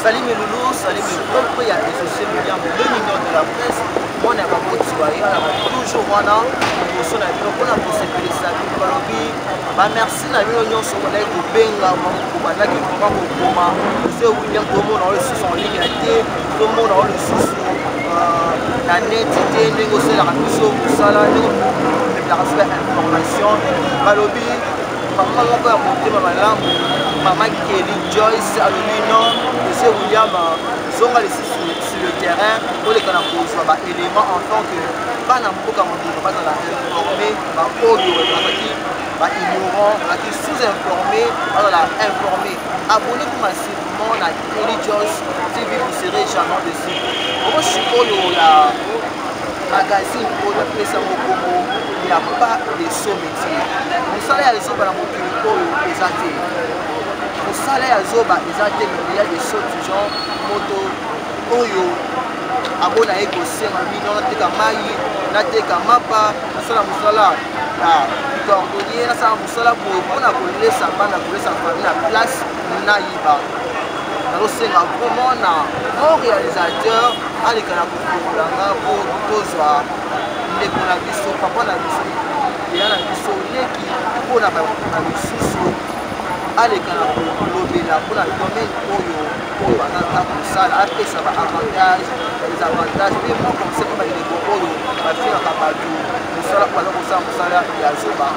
Salim et Loulou, Salim et Loulou, il y a des sociétés millions, 2 millions de la presse. On a beaucoup de soyons, on a toujours on a pour la vie, on a pour se faire ça. Merci à l'union sur les Benga, pour la qui va au coma. C'est William, tout le monde a le sous en ligne, tout le monde a le sous la net, négocier la mission, ça là, la information. Malobi, maman va monter maman Kelly Joyce, Alumino, monsieur William, Zonga sur le terrain, pour les canaux, soit élément en tant que pas n'importe comment on va dans la informé, ignorant, qui sous-informé, on l'a informé. Abonnez-vous massivement à Kelly Joyce TV, vous serez jamais dessus. Moi, je suis pour la magazine pour la presse en Congo, il n'y a pas de saut métier. Le salaire à Zoba, les athées. Le salaire à Zoba, les athées, il y a des choses du genre moto, oyo. Abona eko sema mino nateka mai nateka mapa nasala musala cordonnier nasala musala pour mpona kolesa bana kolesa famille na place nayiba nazosenga vraiment na mon réalisateur alekana kokolanga po tozwa ndeko na biso papa na biso eya na biso leki mpona bakuna misusu alekana kolobela mpona domaine oyo bazaka kosala apesa baavantage les avantages mais moi comme c'est comme bandeko oyo bafingaka bato mosala baza kosala mosala ya zoba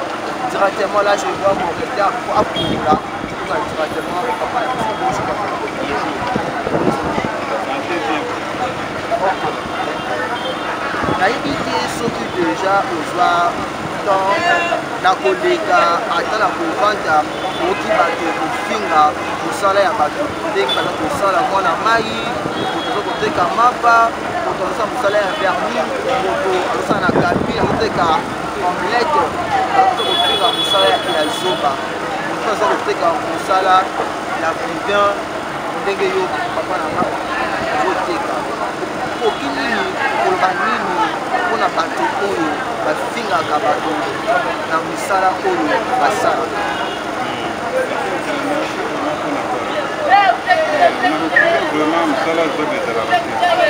directement là je vois mon retard po akola directement papa na biso bonjour nayebi te soki déjà ozwa temps na koleka ata na kovanda oki bato kofinga mosala ya bato ndenge baza kosala mwana mai moto aza koteka mapa moto azosala mosala ya verni moto azosala na gabi azoteka omelette aza kofinga mosala ya zoba moto aza koteka mosala ya brivin ndenge yo papa na nga azoteka okoki nini koloba nini mpona bato oyo bafingaka bato na misala oyo basala vraiment mosala azobezalaka te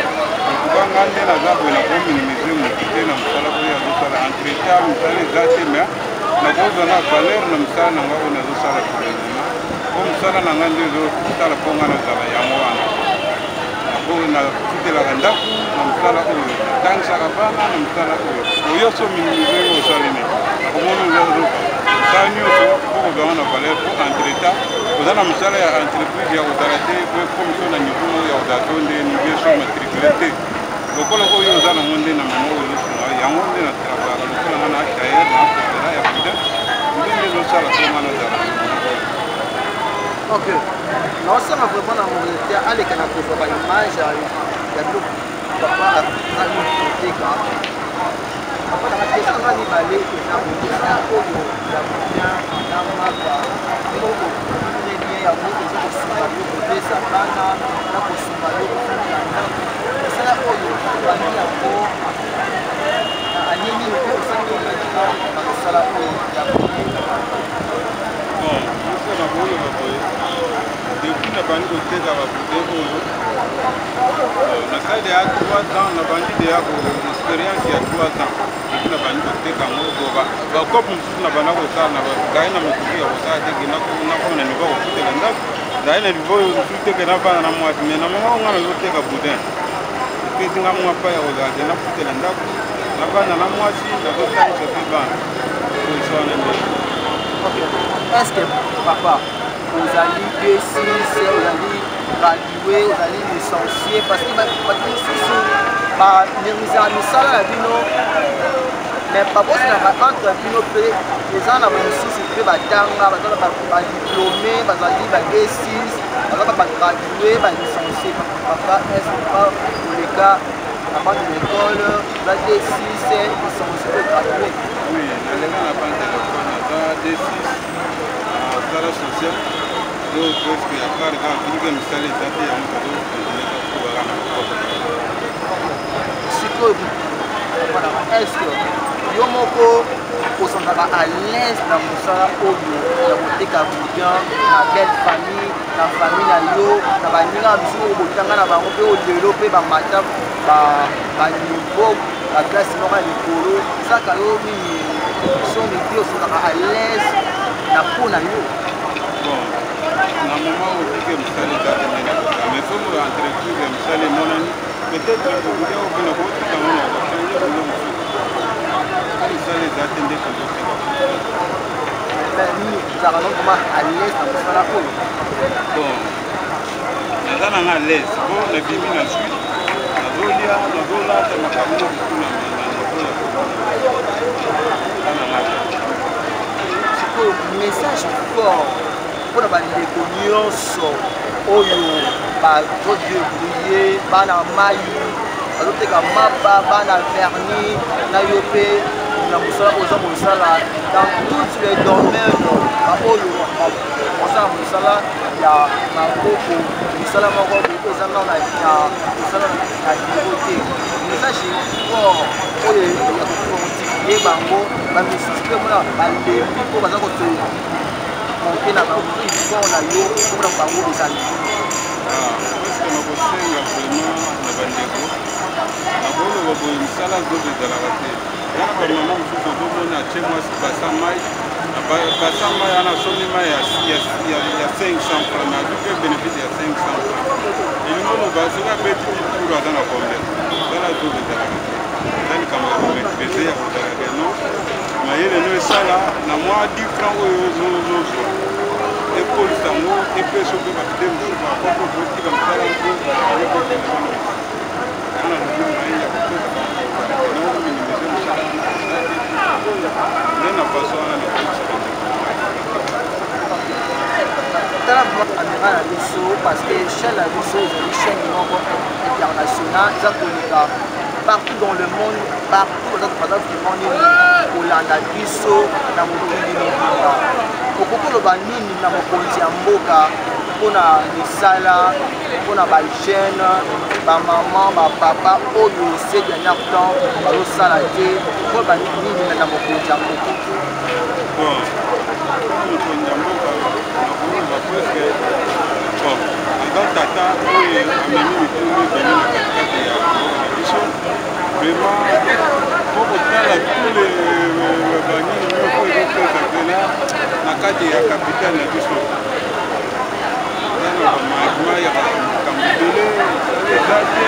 okubanga nde naza boye nakominimize motu te na mosala oyo azosala entretien mosala eza te me nakozwa na valeur na mosala na nga oyo nazosala gouvernement po mosala na nga nde ezosala mpo nga nazala yango wana nafutelaka ndako na mosala oyo natangisaka bana na mosala oyo oyoso minimize oyo osalini nakomona mosala nyonso po kozwanga na valeur po entreta oza na mosala ya entreprise ya kozala te po miso na niveau moko ya kozala to nde niveau so matricule te lokola oyo oza nango nde na mama oyo ozosunga yango nde na travaka lokola nga na tailleur na opéra ya kuda nde nde ezosala po nga nazala ok naosanga vraiment na mobilité aleka na kozwa baimage ya biloko papa azali koteka papa na bakesanga mibale eza mosala oyo ya bien na mapa moko bien yango eza kosunga biloko kopesa bana na kosunga biloko mosala oyo bani yango anini mpe osali ometika na mosala oyo ya depuis na bandi koteka babude oyo nasali ya 3 ans na bandi deya expérience ya 3 ans depuis na bandi koteka yango bakope mosusu na banda kosala na gaye na motuku ya kosala teke nakoma na niveau kofutela ndako gaye na niveau oyo mosusu teke na bana na mwasi me na mama onga nazoteka boudin epesinga mwa pa ya kozala te nafutela ndako na bana na mwasi nazotangisa mpe bana oiswana ndenge est-ce que papa ozali B6 ozali gradué ozali licencié parce que bato mosusu banirisaka misala na bino mais babosinaka entre bino mpe eza na bamosusu mpe batanga baza na badiplômé bazali ba B6 baza na bagradué balicencié papa est-ce que pas koleka avant de l'école ba D6 licencié mpe gradué oui nalenga na bande telefone aza D6 asala social do presque ya kare kaka bilika misala eza te yango tozokontinue kokobaka na sikoyo est-ce que yo moko osantaka à l'aise na mosala oyo ya koteka bien na belle famille na famille na yo na baninga misusu oyo botanga na bango mpe olelo mpe bamata baniveau la place moko ya likolo saka yo nini so midi osantaka à l'aise na mpo na yo na moment où tu es installé dans le monde, mais faut me entretenir installé mon ami. Peut-être que vous voulez au bout de votre temps, on va changer le nom. Installé dans le monde. Mais nous, nous allons comment à l'aise dans le salon. Bon, nous allons à l'aise. Bon, les bimines la suite. La zolia, la zola, c'est ma caméra du tout. C'est un message fort. Pour la bandeko nyonso oyo bazodébrouiller bana mai bazoteka mapa bana vernis na yo mpe na mosala oza mosala dans tous les domaines oyo osala mosala ya maboko mosala moko eza nano na mosala na niveau te message fort oyo ya kokontinue bango bamisusu mpe mona balembi mpo baza kotoya monter na bango na yo mpona bango ezali parce que nakosenga vraiment na bandeko nakoloba boye misala zobe ezalaka te wana bamama mosusu ozomona atie mwasi basa mai basa mai wana asombi mai ya 500 francs mais azwi mpe bénéfice ya 500 francs elingi oloba soki abeti tituru aza na combien misala zobe ezalaka te eza likambo ya komaîtrise ya kozalaka no mayele no esala na mwa 10 francs oyo ozozwa epolisa yango epesa mpe bapide mosusu bakopo botika mosala mpo wana lobi mai ya kopesa naominimize mosala nde na faso wana nakomisaka tala caméra na biso parce que chaîne na biso ezali chaîne moko international eza koleka partout dans le monde partout baza vraiment nini kolanda biso na mokili mobimba okoki koloba nini na mokonzi ya mboka mpona misala mpona bajeune bamama bapapa oyo se dernier temps bazosala te koloba nini na mokonzi ya mboka mokonzi ya mboka nakoloba preske bon eza tata oyo amemi mitunu ebele na katikati ya mboka na biso vraiment po kotala tous les banini nyonso ezopesa mpena na kati ya kapitale na biso eza na bamagma ya makambo ebele eza te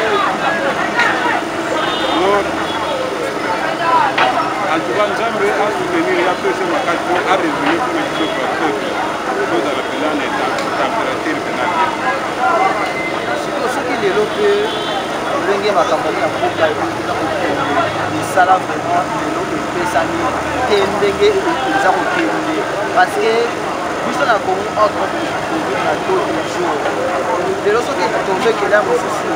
en tout cas nzambe asoutenir apesa makasi po arésumé mpona biso bakote tozala mpena na température mpena bien soki lelo mpe ndenge makambo ya mboka eza kokende misala vraiment lelo epesani te ndenge eza kokende parce que biso na kongo entre na tous les jours lelo soki tomekela mosusu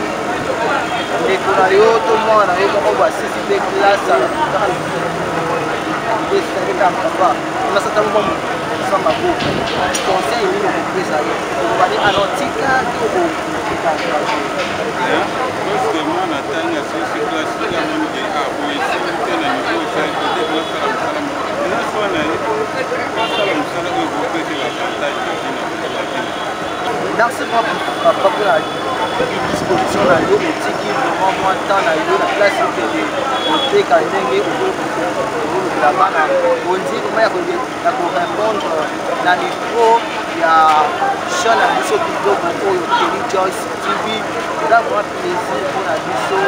ndeko na yo to mwana na yo moko basisi mpe klasa papa nasata momo sa maboko conseil nini okopesa ye okobani anotika ti okotika lorsque mwana atanga sosi classe amoni ke boye esili te na niveau esali peut-être nasala mosala nasala na ye nasala mosala oyo kopesela avantage na vie na mosala vie merci papa mpe na disposition na yo otiki vraiment mwa temps na yo na place okende koteka ndenge ozolobela bana ondi vraimen ya korépondre na niveau ya chaîne na biso kitoko oyo Kelly Joyce TV eza grand plaisir mpona biso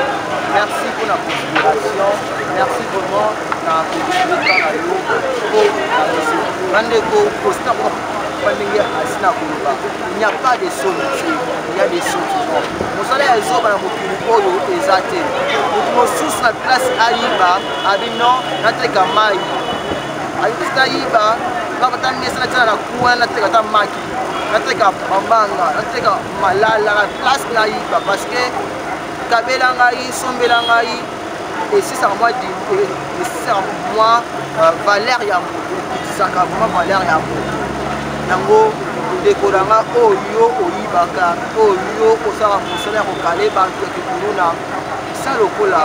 merci mpona considération merci vraiment na kodécouvrir temps na yo po na biso bandeko kosina ndenge asina koloba il n'y a pas de solution il y a des solutions mosala ya ezoba na mokili oyo eza te moto mosusu na place ayiba abi non nateka mai ayebisi nayiba nakata mesa natina na kuwa nateka ata maki nateka mambanga nateka malala na place nayiba parce que kabela ngai sombela ngai esisaka mwa valeur ya moto ekisaka vraiment valeur ya moto yango ndeko nanga oyo oyibaka oyo osala mosala ya kokale bantu ya kikulu na sa lokola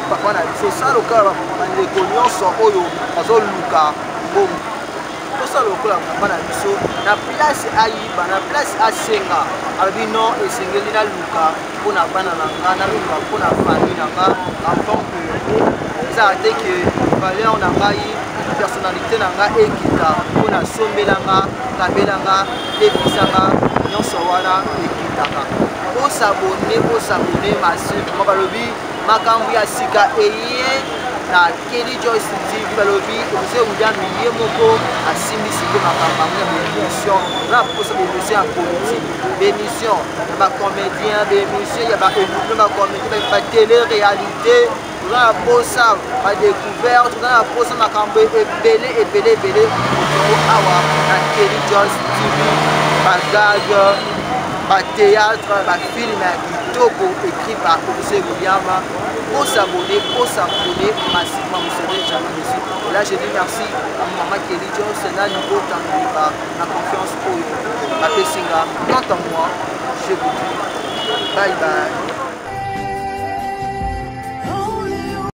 papa na biso ça lokola bandeko nyonso oyo bazoluka mbongo tosala lokola papa na biso na place ayiba na place asenga alobi non esengeli naluka mpona bana na nga naluka mpona famille na nga en tant que ezala te ke valeur na ngai personnalité na nga ekita mpona sombelanga kabelanga lebisanga nyonso wana ekitaka osabone masive mo balobi makambo ya sika eye na Kelly Joyce TV balobi ose William ye moko asimbisi mpe makambo yango ya bémission na posa bémission ya politique bémission ya bacomédien bémission ya bacomédien batélé-réalité toza na posa badécouverte toza na posa makambo ebele awa na Kelly Joyce TV bagage bathéâtre bafilme ya kitoko écrit par Ose William. Pour s'abonner massivement, vous serez jamais déçu. Et là, je dis merci à maman Kelly Joyce, c'est là niveau par la confiance pour ma Pessinga. Quant à moi, je vous dis bye bye.